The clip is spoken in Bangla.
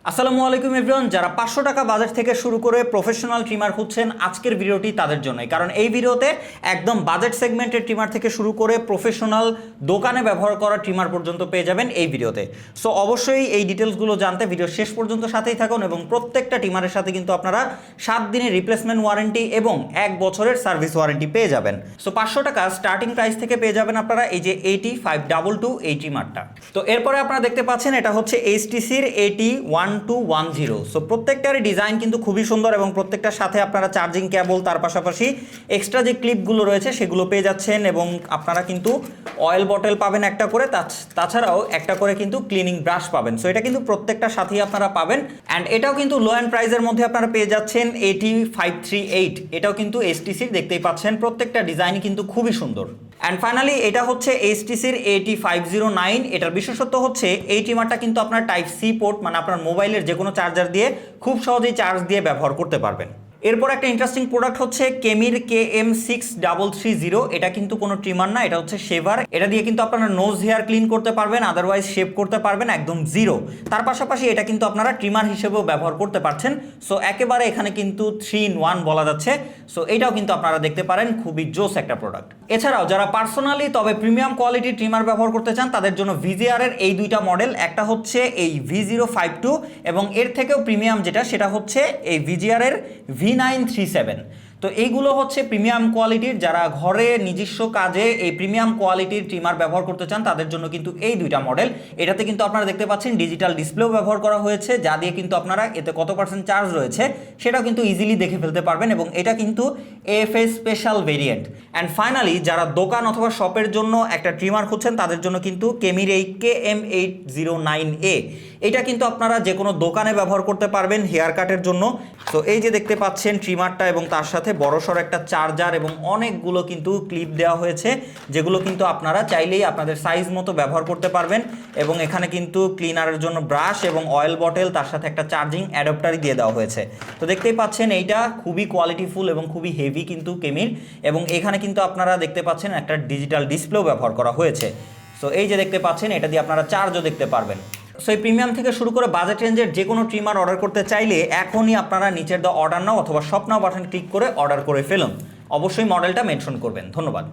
আসসালামু আলাইকুম এভরিওয়ান, যারা 500 টাকা বাজেট থেকে শুরু করে প্রফেশনাল ট্রিমার খুঁজছেন আজকের ভিডিওটি তাদের জন্যই। কারণ এই ভিডিওতে একদম বাজেট সেগমেন্টের ট্রিমার থেকে শুরু করে প্রফেশনাল দোকানে ব্যবহার করা ট্রিমার পর্যন্ত পেয়ে যাবেন এই ভিডিওতে। সো অবশ্যই এই ডিটেলসগুলো জানতে ভিডিও শেষ পর্যন্ত সাথেই থাকুন এবং প্রত্যেকটা ট্রিমারের সাথে কিন্তু আপনারা 7 দিনের রিপ্লেসমেন্ট ওয়ারেন্টি এবং 1 বছরের সার্ভিস ওয়ারেন্টি পেয়ে যাবেন। সো 500 টাকা স্টার্টিং প্রাইস থেকে পেয়ে যাবেন আপনারা এই যে 8522 এই ট্রিমারটা। তো এরপরে আপনারা দেখতে পাচ্ছেন এটা হচ্ছে HTCর 801210। সো প্রত্যেকটারই ডিজাইন কিন্তু খুবই সুন্দর এবং প্রত্যেকটার সাথে আপনারা চার্জিং কেবল, তার পাশাপাশি এক্সট্রা যে ক্লিপগুলো রয়েছে সেগুলো পেয়ে যাচ্ছেন এবং আপনারা কিন্তু অয়েল বটল পাবেন একটা করে, তাছাড়াও একটা করে কিন্তু ক্লিনিং ব্রাশ পাবেন। সো এটা কিন্তু প্রত্যেকটার সাথেই আপনারা পাবেন। অ্যান্ড এটাও কিন্তু লো অ্যান্ড প্রাইসের মধ্যে আপনারা পেয়ে যাচ্ছেন 8538। এটাও কিন্তু HTCর, দেখতেই পাচ্ছেন প্রত্যেকটা ডিজাইনই কিন্তু খুবই সুন্দর। অ্যান্ড ফাইনালি এটা হচ্ছে HTCর 8509। এটার বিশেষত্ব হচ্ছে এই ট্রিমারটা কিন্তু আপনার টাইপ সি পোর্ট, মানে আপনার মোবাইলের যে কোনো চার্জার দিয়ে খুব সহজেই চার্জ দিয়ে ব্যবহার করতে পারবেন। এরপর একটা ইন্টারেস্টিং প্রোডাক্ট হচ্ছে কেমির KM6330। এটা কিন্তু কোনো ট্রিমার না, এটা হচ্ছে শেভার। এটা দিয়ে কিন্তু আপনারা নোজ হেয়ার ক্লিন করতে পারবেন, আদারওয়াইজ শেভ করতে পারবেন একদম জিরো। তার পাশাপাশি এটা কিন্তু আপনারা ট্রিমার হিসেবেও ব্যবহার করতে পারছেন। সো একেবারে এখানে কিন্তু 3 in 1 বলা যাচ্ছে। সো এটাও কিন্তু আপনারা দেখতে পারেন, খুবই জোস একটা প্রোডাক্ট। এছাড়াও যারা পার্সোনালি তবে প্রিমিয়াম কোয়ালিটির ট্রিমার ব্যবহার করতে চান তাদের জন্য VJR এর এই দুইটা মডেল, একটা হচ্ছে এই V052 এবং এর থেকেও প্রিমিয়াম যেটা সেটা হচ্ছে এই VJR এর V937। তো এইগুলো হচ্ছে প্রিমিয়াম কোয়ালিটির। যারা ঘরে নিজস্ব কাজে এই প্রিমিয়াম কোয়ালিটির ট্রিমার ব্যবহার করতে চান তাদের জন্য কিন্তু এই দুইটা মডেল। এটাতে কিন্তু আপনারা দেখতে পাচ্ছেন ডিজিটাল ডিসপ্লেও ব্যবহার করা হয়েছে, যা দিয়ে কিন্তু আপনারা এতে কত % চার্জ রয়েছে সেটাও কিন্তু ইজিলি দেখে ফেলতে পারবেন এবং এটা কিন্তু AFS special variant. And finally যারা দোকান অথবা শপের জন্য একটা ট্রিমার খুঁজছেন তাদের জন্য কিন্তু কেমির এই KM809A। এটা কিন্তু আপনারা যে কোনো দোকানে ব্যবহার করতে পারবেন হেয়ার কাটের জন্য। তো এই যে দেখতে পাচ্ছেন ট্রিমারটা এবং তার সাথে বড়সড় একটা চার্জার এবং অনেকগুলো কিন্তু ক্লিপ দেওয়া হয়েছে, যেগুলো কিন্তু আপনারা চাইলেই আপনাদের সাইজ মতো ব্যবহার করতে পারবেন। এবং এখানে কিন্তু ক্লিনারের জন্য ব্রাশ এবং অয়েল বটল, তার সাথে একটা চার্জিং অ্যাডাপ্টারই দিয়ে দেওয়া হয়েছে। তো দেখতেই পাচ্ছেন এইটা খুবই কোয়ালিটিফুল এবং খুবই হেভি কিন্তু কেমির। এবং এখানে কিন্তু আপনারা দেখতে পাচ্ছেন একটা ডিজিটাল ডিসপ্লেও ব্যবহার করা হয়েছে। সো এই যে দেখতে পাচ্ছেন এটা দিয়ে আপনারা চার্জও দেখতে পারবেন। সো এই প্রিমিয়াম থেকে শুরু করে বাজেট রেঞ্জের যে কোনো ট্রিমার অর্ডার করতে চাইলে এখনই আপনারা নিচের অর্ডার নাও অথবা শপ নাও বাটন ক্লিক করে অর্ডার করে ফেলুন। অবশ্যই মডেলটা মেনশন করবেন। ধন্যবাদ।